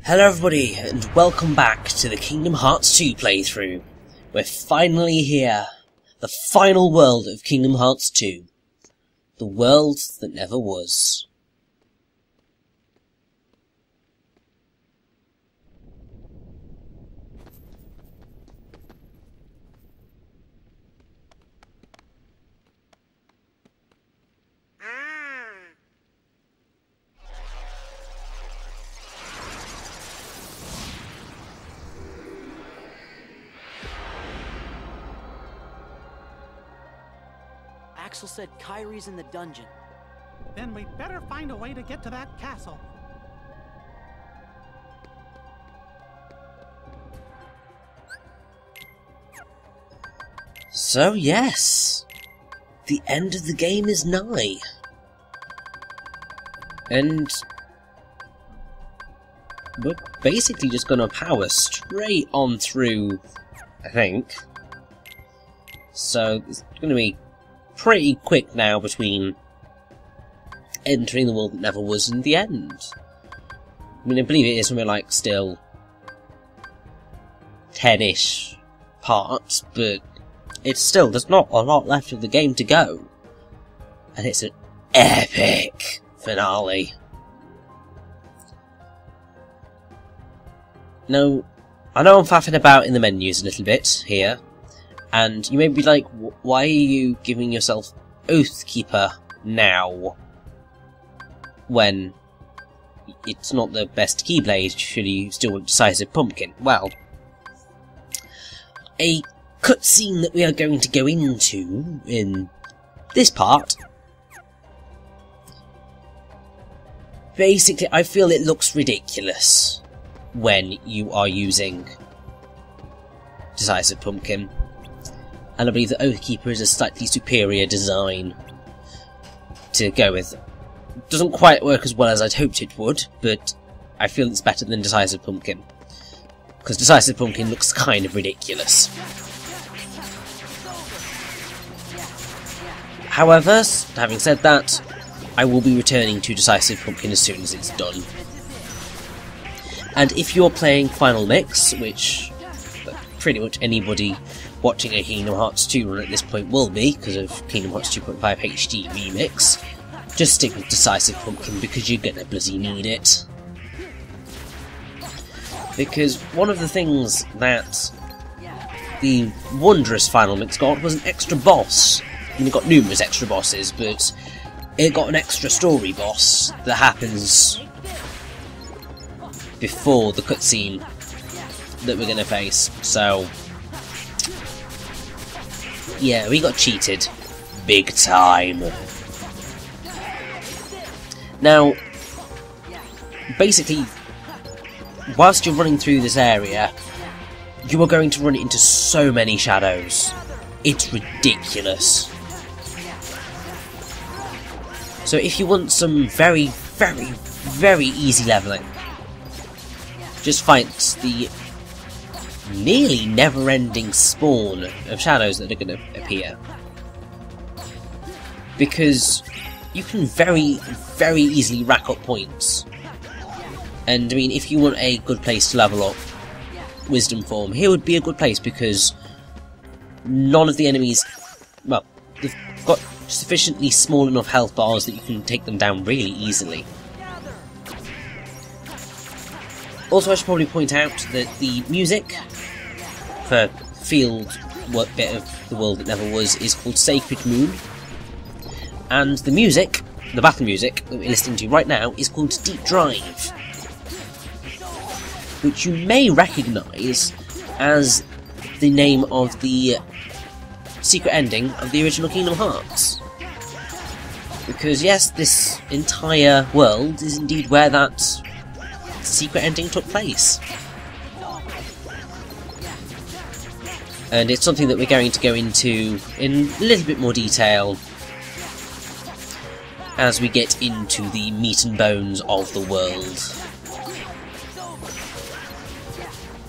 Hello everybody, and welcome back to the Kingdom Hearts 2 playthrough. We're finally here. The final world of Kingdom Hearts 2. The world that never was. Axel said Kyrie's in the dungeon. Then we'd better find a way to get to that castle. So yes, the end of the game is nigh. And we're basically just gonna power straight on through, I think. So it's gonna be pretty quick now between entering the world that never was and the end. I mean, I believe it is something like still 10-ish parts, but it's still, there's not a lot left of the game to go. And it's an epic finale. Now, I know I'm faffing about in the menus a little bit here, and you may be like, why are you giving yourself Oathkeeper now? When it's not the best Keyblade, should you still want Decisive Pumpkin? Well, a cutscene that we are going to go into in this part, basically I feel it looks ridiculous when you are using Decisive Pumpkin. And I believe that Oathkeeper is a slightly superior design to go with. Doesn't quite work as well as I'd hoped it would, but I feel it's better than Decisive Pumpkin. Because Decisive Pumpkin looks kind of ridiculous. However, having said that, I will be returning to Decisive Pumpkin as soon as it's done. And if you're playing Final Mix, which pretty much anybody watching a Kingdom Hearts 2 run at this point will be, because of Kingdom Hearts 2.5 HD Remix, just stick with Decisive Pumpkin because you're gonna bloody need it. Because one of the things that the wondrous Final Mix got was an extra boss. I mean, it got numerous extra bosses, but it got an extra story boss that happens before the cutscene that we're gonna face, so yeah, we got cheated big time. Now, basically, whilst you're running through this area, you are going to run into so many shadows. It's ridiculous. So if you want some very, very, very easy levelling, just fight the nearly never-ending spawn of shadows that are going to appear. Because you can very, very easily rack up points. And I mean, if you want a good place to level up Wisdom Form, here would be a good place because none of the enemies, well, they've got sufficiently small enough health bars that you can take them down really easily. Also, I should probably point out that the music for field bit of the world that never was is called Sacred Moon, and the music, the battle music that we're listening to right now, is called Deep Drive, which you may recognise as the name of the secret ending of the original Kingdom Hearts. Because yes, this entire world is indeed where that secret ending took place. And it's something that we're going to go into in a little bit more detail as we get into the meat and bones of the world.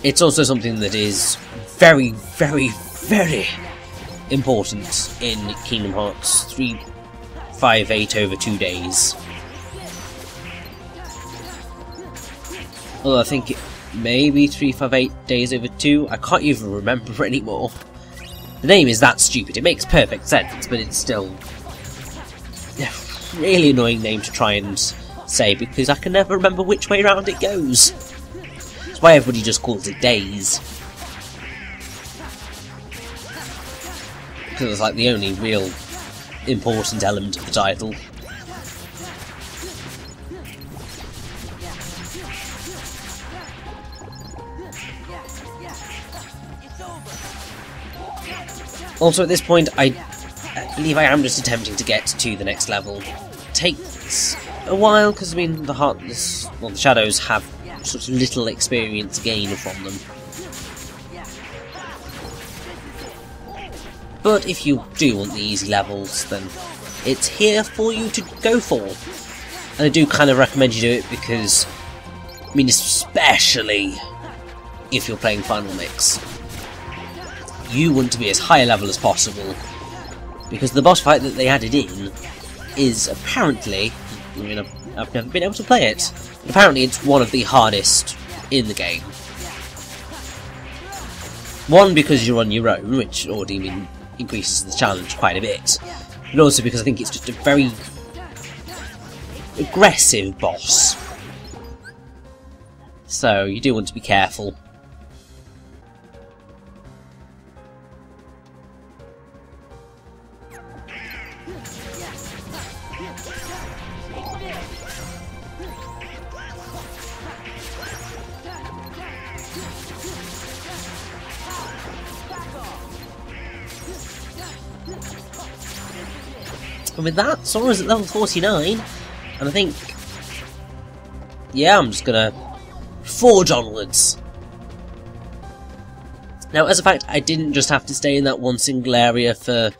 It's also something that is very, very, very important in Kingdom Hearts 358 over 2 days. Although I think it may be 358 Days Over 2. I can't even remember anymore. The name is that stupid. It makes perfect sense, but it's still a really annoying name to try and say because I can never remember which way round it goes. That's why everybody just calls it Days. Because it's like the only real important element of the title. Also, at this point, I believe I am just attempting to get to the next level. It takes a while, because, I mean, the shadows have such little experience gain from them. But if you do want the easy levels, then it's here for you to go for. And I do kind of recommend you do it because, I mean, especially if you're playing Final Mix. You want to be as high a level as possible, because the boss fight that they added in is apparently, I mean, I've never been able to play it, but apparently it's one of the hardest in the game. One, because you're on your own, which already increases the challenge quite a bit, but also because I think it's just a very aggressive boss. So you do want to be careful. And with that, Sora's at level 49, and I think, yeah, I'm just gonna forge onwards. Now, as a fact, I didn't just have to stay in that one single area for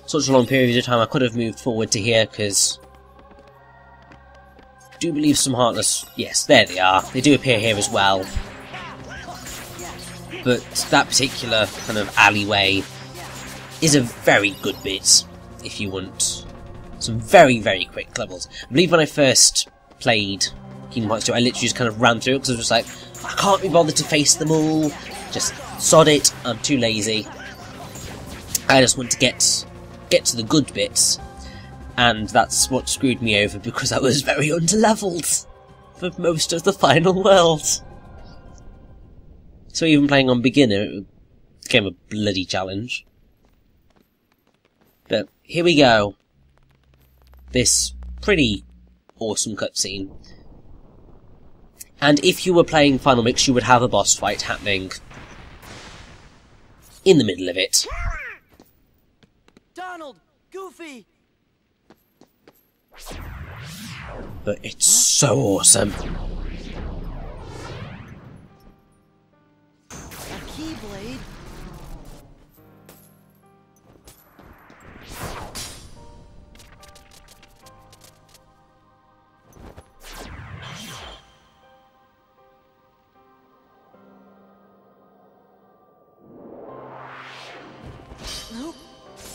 such a long period of time. I could have moved forward to here, because I do believe some Heartless, yes, there they are. They do appear here as well. But that particular kind of alleyway is a very good bit if you want some very, very quick levels. I believe when I first played Kingdom Hearts 2, I literally just kind of ran through it because I was just like, I can't be bothered to face them all. Just sod it, I'm too lazy. I just want to get to the good bits. And that's what screwed me over because I was very underleveled for most of the final world. So even playing on beginner, it became a bloody challenge. But here we go. This pretty awesome cutscene. And if you were playing Final Mix, you would have a boss fight happening in the middle of it. Donald! Goofy! But it's so awesome. A Keyblade?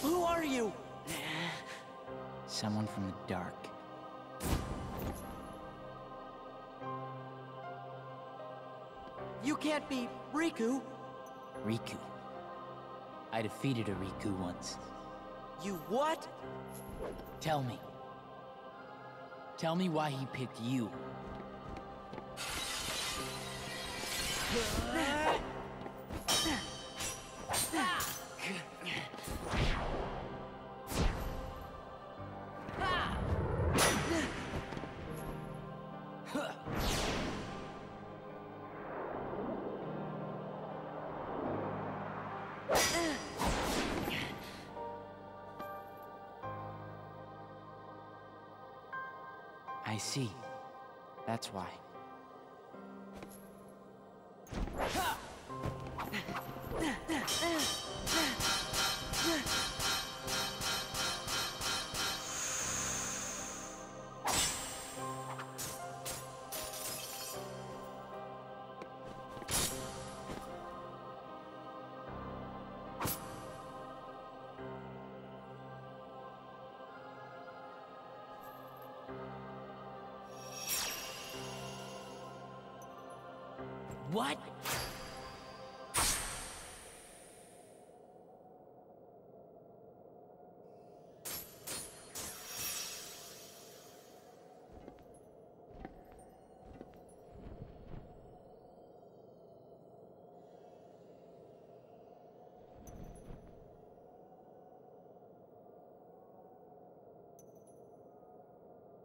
Who are you? Someone from the dark. You can't be Riku. Riku. I defeated a Riku once. You what? Tell me. Tell me why he picked you. I see. That's why. What?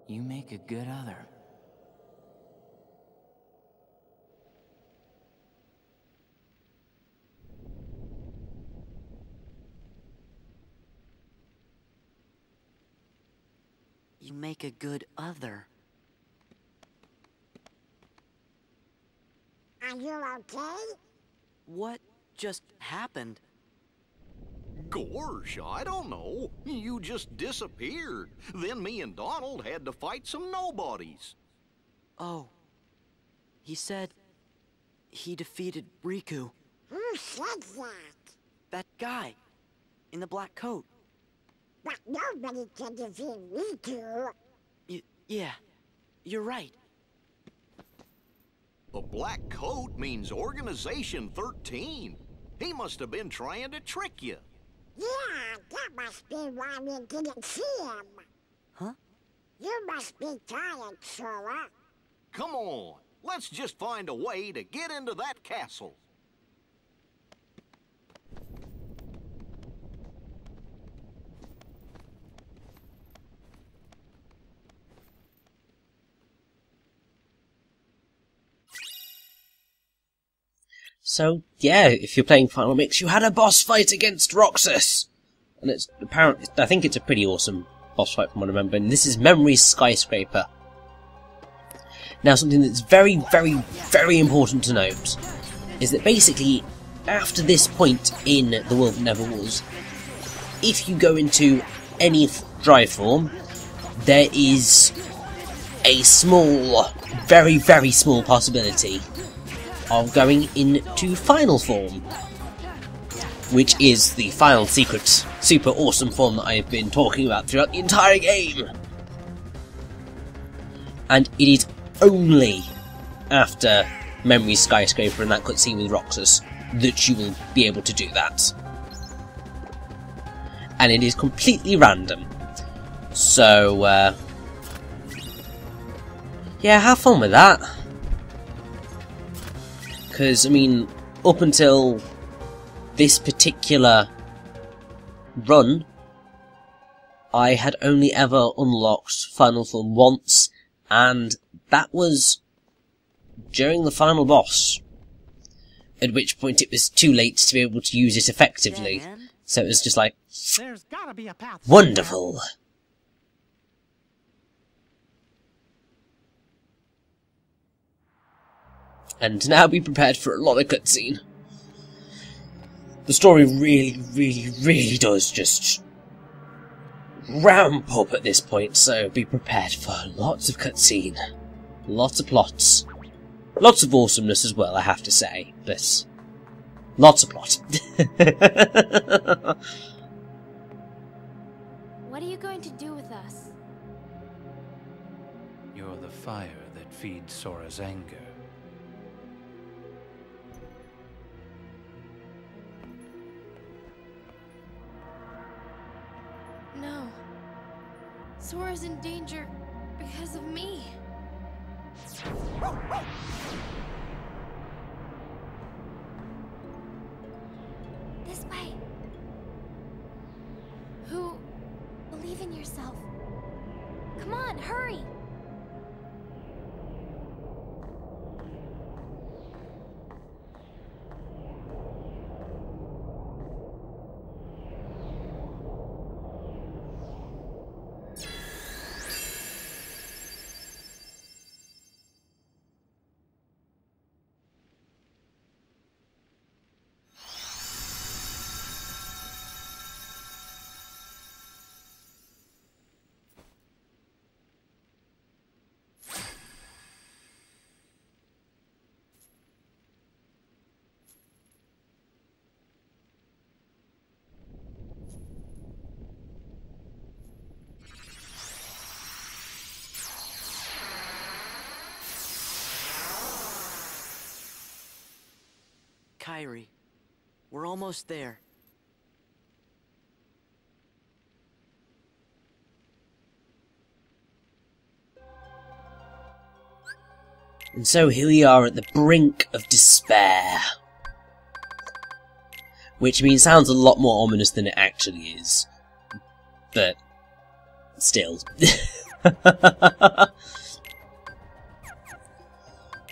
You make a good other. You make a good other. Are you okay? What just happened? Gosh, I don't know. You just disappeared. Then me and Donald had to fight some nobodies. Oh. He said he defeated Riku. Who said that? That guy in the black coat. But nobody can defeat Riku. Yeah, you're right. A black coat means Organization 13. He must have been trying to trick you. Yeah, that must be why we didn't see him. Huh? You must be tired, Sora. Come on, let's just find a way to get into that castle. So, yeah, if you're playing Final Mix, you had a boss fight against Roxas! And it's apparently, I think it's a pretty awesome boss fight from what I remember, and this is Memory's Skyscraper. Now, something that's very, very, very important to note is that basically, after this point in the world that never was, if you go into any drive form, there is a small, very, very small possibility of going into final form, which is the final secret, super awesome form that I've been talking about throughout the entire game. And it is only after Memory's Skyscraper and that cutscene with Roxas that you will be able to do that. And it is completely random. So, yeah, have fun with that. Because, I mean, up until this particular run, I had only ever unlocked Final Form once, and that was during the final boss. At which point it was too late to be able to use it effectively. Dead end? So it was just like, There's gotta be a path. wonderful. And now be prepared for a lot of cutscene. The story really, really, really does just ramp up at this point, so be prepared for lots of cutscene. Lots of plots. Lots of awesomeness as well, I have to say, but lots of plot. What are you going to do with us? You're the fire that feeds Sora's anger. No. Sora's in danger because of me. This way. Who? Believe in yourself. Come on, hurry! Kairi. We're almost there. And so here we are at the brink of despair. Which, I mean, sounds a lot more ominous than it actually is. But, still.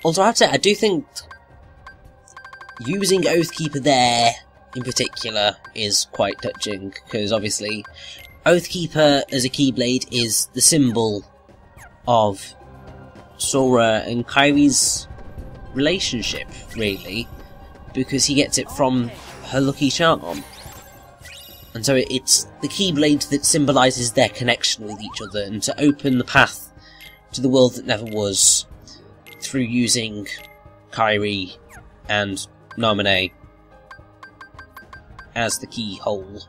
Also, I have to say, I do think using Oathkeeper there, in particular, is quite touching, because obviously, Oathkeeper as a Keyblade is the symbol of Sora and Kairi's relationship, really, because he gets it from her lucky charm. And so it's the Keyblade that symbolises their connection with each other, and to open the path to the world that never was, through using Kairi and Naminé as the keyhole.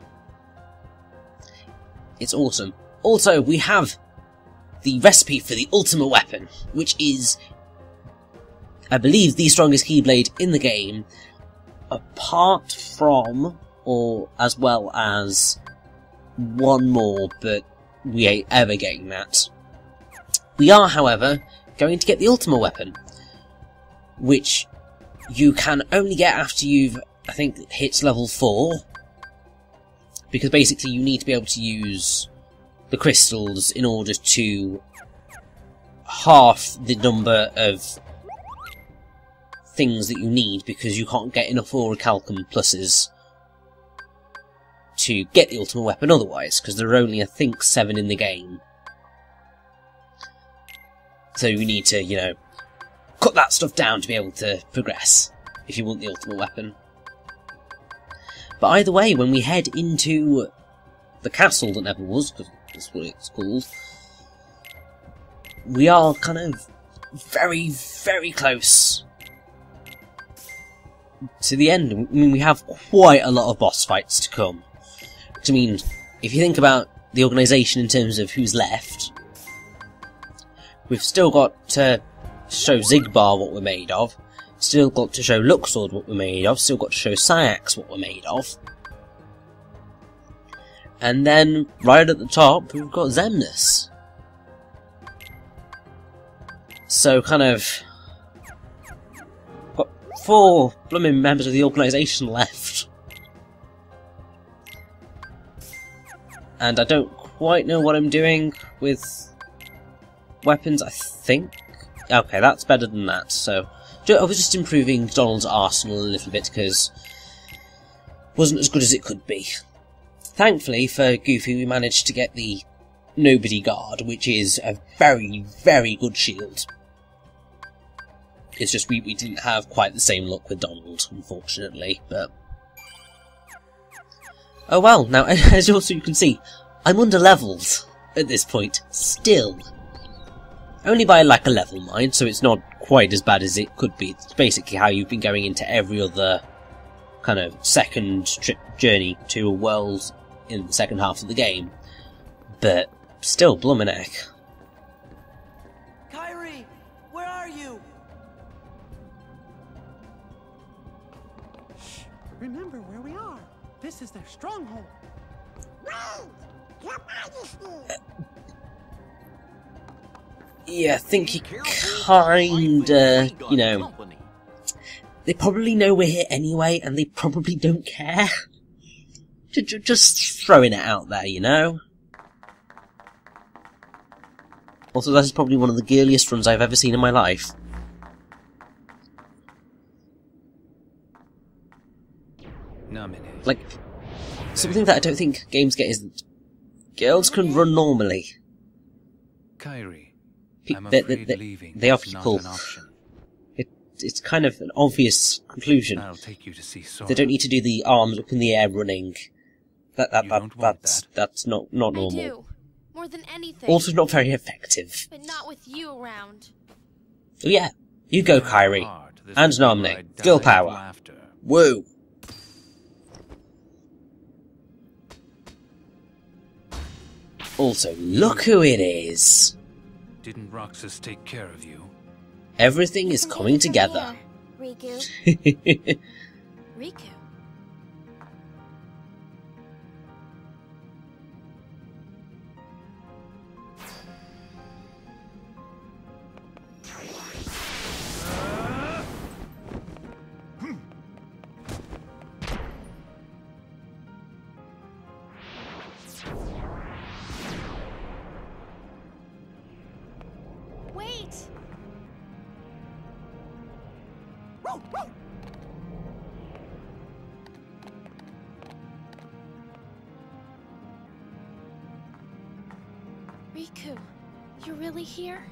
It's awesome. Also, we have the recipe for the ultimate weapon, which is, I believe, the strongest Keyblade in the game, apart from, or as well as, one more, but we ain't ever getting that. We are, however, going to get the ultimate weapon, which you can only get after you've, I think, hit level 4, because basically you need to be able to use the crystals in order to half the number of things that you need, because you can't get enough Orichalcum pluses to get the ultimate weapon otherwise, because there are only, I think, 7 in the game. So you need to, you know, cut that stuff down to be able to progress, if you want the ultimate weapon. But either way, when we head into the castle that never was, because that's what it's called, we are kind of very, very close to the end. I mean, we have quite a lot of boss fights to come. I mean, if you think about the organisation in terms of who's left, we've still got to show Xigbar what we're made of, still got to show Luxord what we're made of, still got to show Syax what we're made of. And then, right at the top, we've got Xemnas. So, kind of, got 4 blooming members of the organisation left. And I don't quite know what I'm doing with weapons, I think. Okay, that's better than that, so I was just improving Donald's arsenal a little bit, because it wasn't as good as it could be. Thankfully for Goofy, we managed to get the Nobody Guard, which is a very, very good shield. It's just we didn't have quite the same luck with Donald, unfortunately, but... Oh well, now, as also you can see, I'm under-leveled at this point, still. Only by, like, a level, mind, so it's not quite as bad as it could be. It's basically how you've been going into every other kind of second trip journey to a world in the second half of the game. But, still, bloomin' heck. Kairi, where are you? Shh. Remember where we are. This is their stronghold. Wait! Your Majesty! Yeah, I think he kinda, you know, they probably know we're here anyway, and they probably don't care. Just throwing it out there, you know? Also, that is probably one of the girliest runs I've ever seen in my life. Like, something that I don't think games get is that girls can run normally. Kairi, They are people. It's kind of an obvious conclusion. I'll take you to see Sora. They don't need to do the arms up in the air running. That's not normal. I do. More than anything. Also not very effective. But not with you around. Oh yeah, you go, Kairi. And Naminé. Girl power. Woo! Also, look who it is. Didn't Roxas take care of you? Everything is coming together. Riku. Riku. Wait! Riku, you're really here?